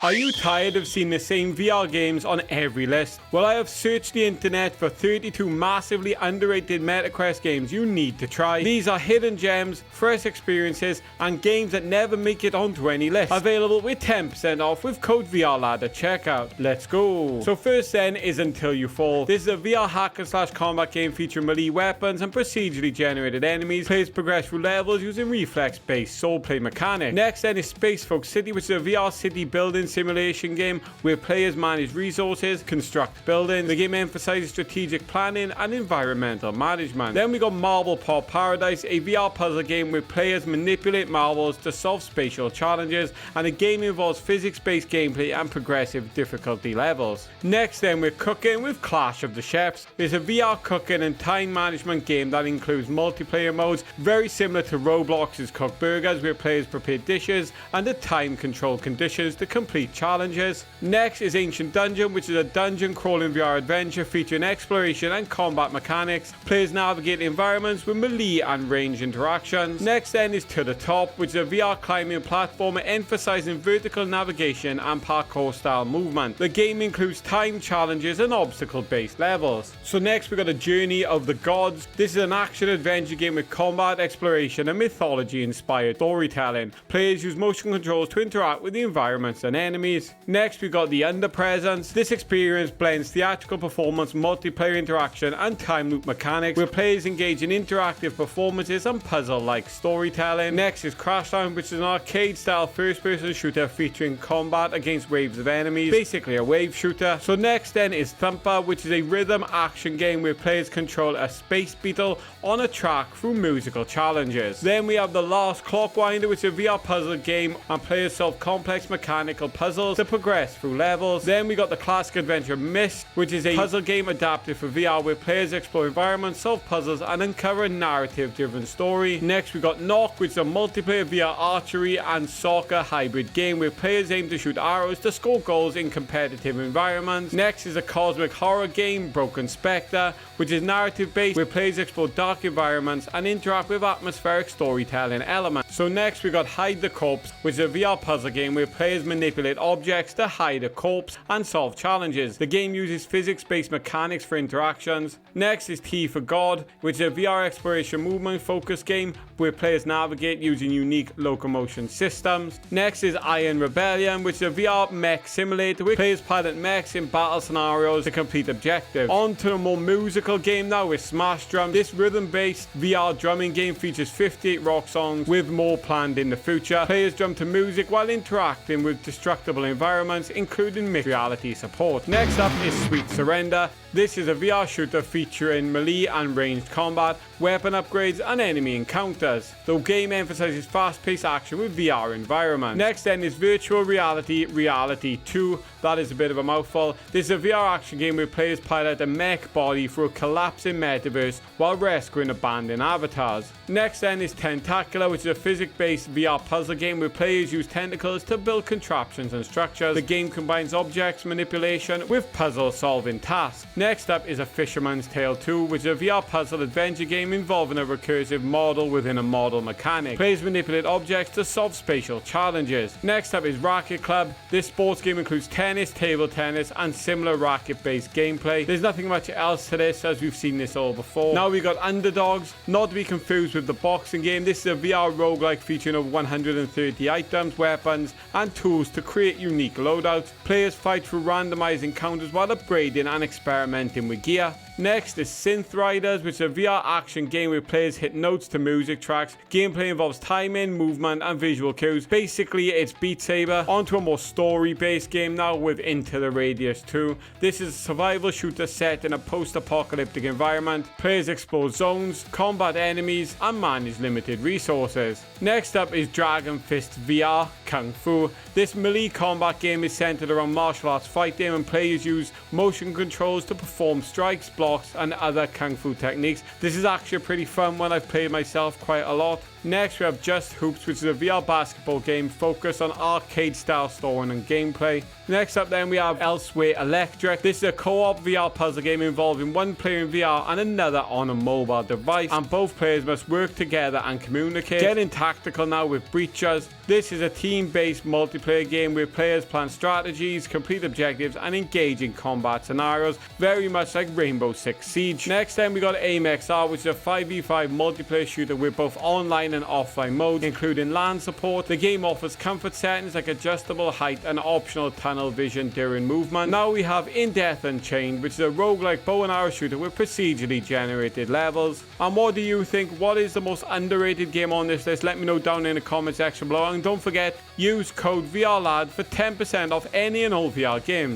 Are you tired of seeing the same VR games on every list? Well, I have searched the internet for 32 massively underrated MetaQuest games you need to try. These are hidden gems, fresh experiences, and games that never make it onto any list. Available with 10% off with code VRLAD at checkout. Let's go. So first then is Until You Fall. This is a VR hack and slash combat game featuring melee weapons and procedurally generated enemies. Players progress through levels using reflex-based soul play mechanics. Next then is Spacefolk City, which is a VR city building simulation game where players manage resources, construct buildings. The game emphasizes strategic planning and environmental management. Then we got Marble Pop Paradise, a VR puzzle game where players manipulate marbles to solve spatial challenges, and the game involves physics-based gameplay and progressive difficulty levels. Next then we're cooking with Clash of the Chefs. It's a VR cooking and time management game that includes multiplayer modes very similar to Roblox's Cook Burgers, where players prepare dishes under time-controlled conditions to complete challenges. Next is Ancient Dungeon, which is a dungeon crawling VR adventure featuring exploration and combat mechanics. Players navigate environments with melee and range interactions. Next then is To The Top, which is a VR climbing platformer emphasizing vertical navigation and parkour style movement. The game includes time challenges and obstacle based levels. So next we got a Journey of the Gods. This is an action adventure game with combat, exploration and mythology inspired storytelling. Players use motion controls to interact with the environments and enemies. Next we got The Under Presence. This experience blends theatrical performance, multiplayer interaction and time loop mechanics, where players engage in interactive performances and puzzle-like storytelling. Next is Crashdown, which is an arcade style first person shooter featuring combat against waves of enemies, basically a wave shooter. So next then is Thumper, which is a rhythm action game where players control a space beetle on a track through musical challenges. Then we have The Last Clockwinder, which is a VR puzzle game and players solve complex mechanical puzzles to progress through levels. Then we got the classic adventure Myst, which is a puzzle game adapted for VR where players explore environments, solve puzzles and uncover a narrative driven story. Next we got Knock, which is a multiplayer VR archery and soccer hybrid game where players aim to shoot arrows to score goals in competitive environments. Next is a cosmic horror game Broken Spectre, which is narrative based where players explore dark environments and interact with atmospheric storytelling elements. So next we got Hide the Corpse, which is a VR puzzle game where players manipulate objects to hide a corpse and solve challenges. The game uses physics-based mechanics for interactions. Next is T for God, which is a VR exploration movement focused game where players navigate using unique locomotion systems. Next is Iron Rebellion, which is a VR mech simulator where players pilot mechs in battle scenarios to complete objectives. On to a more musical game now with Smash Drum. This rhythm-based VR drumming game features 58 rock songs with more planned in the future. Players drum to music while interacting with destructible environments, including mixed reality support. Next up is Sweet Surrender. This is a VR shooter featuring melee and ranged combat, weapon upgrades and enemy encounters. The game emphasizes fast-paced action with VR environments. Next then is Virtual Reality Reality 2. That is a bit of a mouthful. This is a VR action game where players pilot a mech body through a collapsing metaverse while rescuing abandoned avatars. Next then is Tentacular, which is a physics-based VR puzzle game where players use tentacles to build contraptions and structures. The game combines objects manipulation with puzzle-solving tasks. Next up is A Fisherman's Tale 2, which is a VR puzzle adventure game involving a recursive model within a model mechanic. Players manipulate objects to solve spatial challenges. Next up is Racket Club. This sports game includes tennis, table tennis, and similar racket-based gameplay. There's nothing much else to this, as we've seen this all before. Now we got Underdogs, not to be confused with the boxing game. This is a VR roguelike featuring over 130 items, weapons, and tools to create unique loadouts. Players fight through randomized encounters while upgrading and experimenting with gear. Next is Synth Riders, which is a VR action game where players hit notes to music tracks. Gameplay involves timing, movement, and visual cues. Basically, it's Beat Saber. Onto a more story-based game now with Into the Radius 2. This is a survival shooter set in a post-apocalyptic environment. Players explore zones, combat enemies, and manage limited resources. Next up is Dragon Fist VR Kung Fu. This melee combat game is centered around martial arts fighting, and players use motion controls to perform strikes, blocks and other kung fu techniques. This is actually pretty fun one. I've played myself quite a lot. Next we have Just Hoops, which is a VR basketball game focused on arcade style story and gameplay. Next up then we have Elsewhere Electric. This is a co-op VR puzzle game involving one player in VR and another on a mobile device, and both players must work together and communicate. Getting tactical now with Breachers. This is a team-based multiplayer game where players plan strategies, complete objectives and engage in combat scenarios, very much like Rainbow Six Siege. Next then we got Aim XR, which is a 5v5 multiplayer shooter with both online and offline modes, including LAN support. The game offers comfort settings like adjustable height and optional tunnel vision during movement. Now we have In Death Unchained, which is a roguelike bow and arrow shooter with procedurally generated levels. And what do you think? What is the most underrated game on this list? Let me know down in the comment section below, and don't forget, use code VRLAD for 10% off any and all VR games.